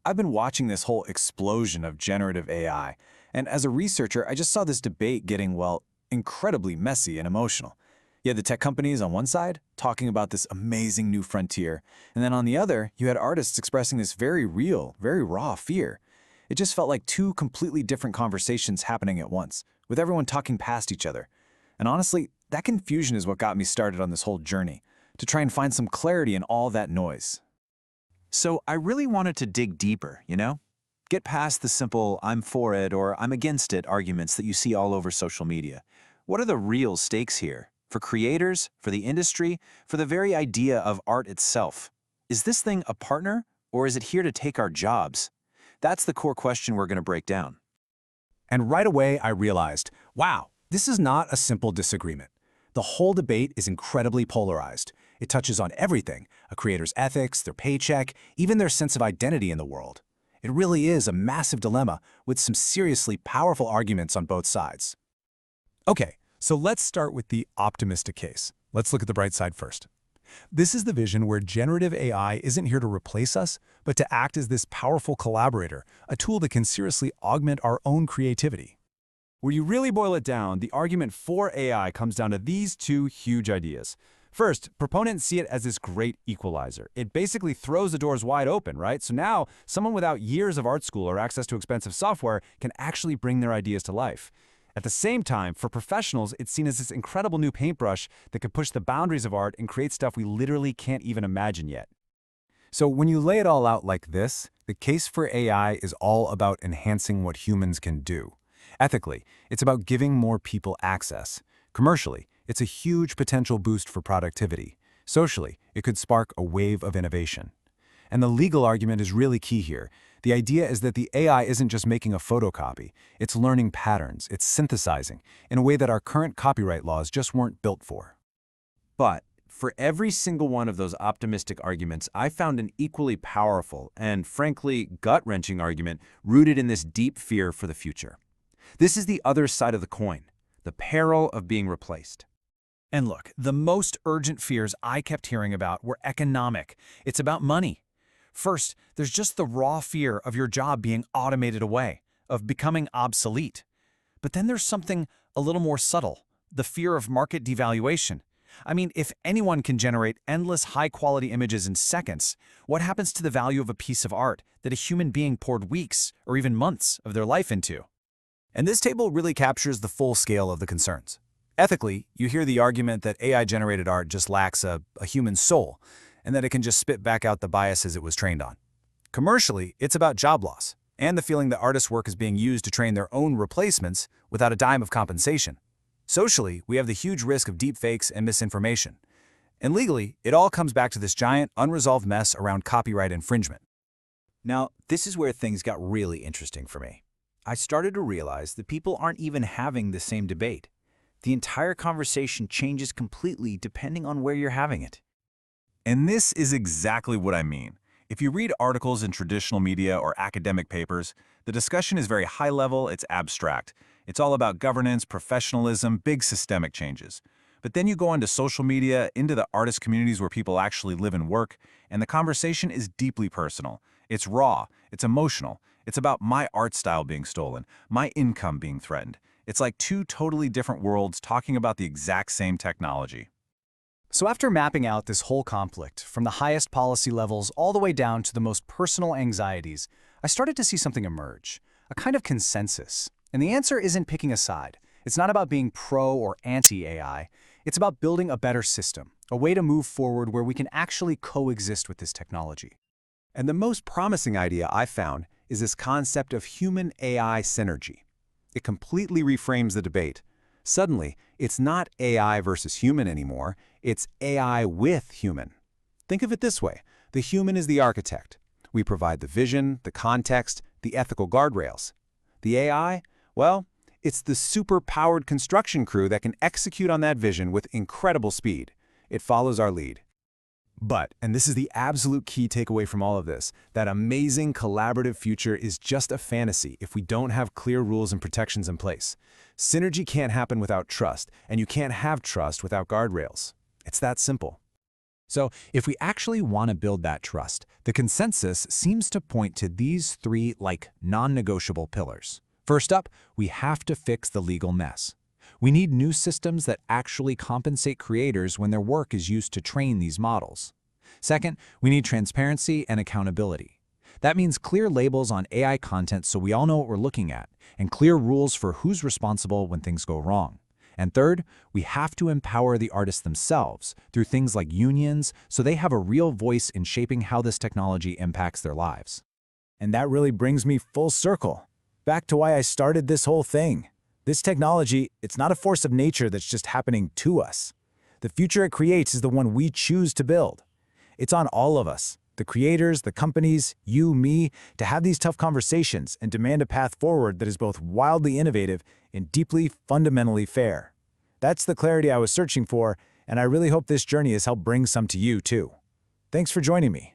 I've been watching this whole explosion of generative AI, and as a researcher, I just saw this debate getting, incredibly messy and emotional. You had the tech companies on one side talking about this amazing new frontier, and then on the other, you had artists expressing this very real, very raw fear. It just felt like two completely different conversations happening at once, with everyone talking past each other. And honestly, that confusion is what got me started on this whole journey, to try and find some clarity in all that noise. So I really wanted to dig deeper. Get past the simple "I'm for it" or "I'm against it" arguments that you see all over social media. What are the real stakes here? For creators, for the industry, for the very idea of art itself? Is this thing a partner, or is it here to take our jobs? That's the core question we're going to break down. And right away, I realized, wow, this is not a simple disagreement. The whole debate is incredibly polarized. It touches on everything, a creator's ethics, their paycheck, even their sense of identity in the world. It really is a massive dilemma with some seriously powerful arguments on both sides. Okay, so let's start with the optimistic case. Let's look at the bright side first. This is the vision where generative AI isn't here to replace us, but to act as this powerful collaborator, a tool that can seriously augment our own creativity. When you really boil it down, the argument for AI comes down to these two huge ideas. First, proponents see it as this great equalizer. It basically throws the doors wide open, right? So now, someone without years of art school or access to expensive software can actually bring their ideas to life. At the same time, for professionals, it's seen as this incredible new paintbrush that can push the boundaries of art and create stuff we literally can't even imagine yet. So when you lay it all out like this, the case for AI is all about enhancing what humans can do. Ethically, it's about giving more people access. Commercially, it's a huge potential boost for productivity. Socially, it could spark a wave of innovation. And the legal argument is really key here. The idea is that the AI isn't just making a photocopy. It's learning patterns, it's synthesizing, in a way that our current copyright laws just weren't built for. But for every single one of those optimistic arguments, I found an equally powerful and, frankly, gut-wrenching argument rooted in this deep fear for the future. This is the other side of the coin, the peril of being replaced. And look, the most urgent fears I kept hearing about were economic. It's about money. First, there's just the raw fear of your job being automated away, of becoming obsolete. But then there's something a little more subtle, the fear of market devaluation. I mean, if anyone can generate endless high-quality images in seconds, what happens to the value of a piece of art that a human being poured weeks or even months of their life into? And this table really captures the full scale of the concerns. Ethically, you hear the argument that AI-generated art just lacks a human soul, and that it can just spit back out the biases it was trained on. Commercially, it's about job loss, and the feeling that artists' work is being used to train their own replacements without a dime of compensation. Socially, we have the huge risk of deepfakes and misinformation. And legally, it all comes back to this giant, unresolved mess around copyright infringement. Now, this is where things got really interesting for me. I started to realize that people aren't even having the same debate. The entire conversation changes completely depending on where you're having it. And this is exactly what I mean. If you read articles in traditional media or academic papers, the discussion is very high level, it's abstract. It's all about governance, professionalism, big systemic changes. But then you go onto social media, into the artist communities where people actually live and work, and the conversation is deeply personal. It's raw, it's emotional, it's about my art style being stolen, my income being threatened. It's like two totally different worlds talking about the exact same technology. So after mapping out this whole conflict, from the highest policy levels all the way down to the most personal anxieties, I started to see something emerge, a kind of consensus. And the answer isn't picking a side. It's not about being pro or anti-AI. It's about building a better system, a way to move forward where we can actually coexist with this technology. And the most promising idea I found is this concept of human-AI synergy. It completely reframes the debate. Suddenly, it's not AI versus human anymore, it's AI with human. Think of it this way. The human is the architect. We provide the vision, the context, the ethical guardrails. The AI, well, it's the super-powered construction crew that can execute on that vision with incredible speed. It follows our lead. But, and this is the absolute key takeaway from all of this, that amazing collaborative future is just a fantasy if we don't have clear rules and protections in place. Synergy can't happen without trust, and you can't have trust without guardrails. It's that simple. So if we actually want to build that trust, the consensus seems to point to these three, non-negotiable pillars. First up, we have to fix the legal mess. We need new systems that actually compensate creators when their work is used to train these models. Second, we need transparency and accountability. That means clear labels on AI content so we all know what we're looking at, and clear rules for who's responsible when things go wrong. And third, we have to empower the artists themselves through things like unions so they have a real voice in shaping how this technology impacts their lives. And that really brings me full circle, back to why I started this whole thing. This technology, it's not a force of nature that's just happening to us. The future it creates is the one we choose to build. It's on all of us, the creators, the companies, you, me, to have these tough conversations and demand a path forward that is both wildly innovative and deeply, fundamentally fair. That's the clarity I was searching for, and I really hope this journey has helped bring some to you, too. Thanks for joining me.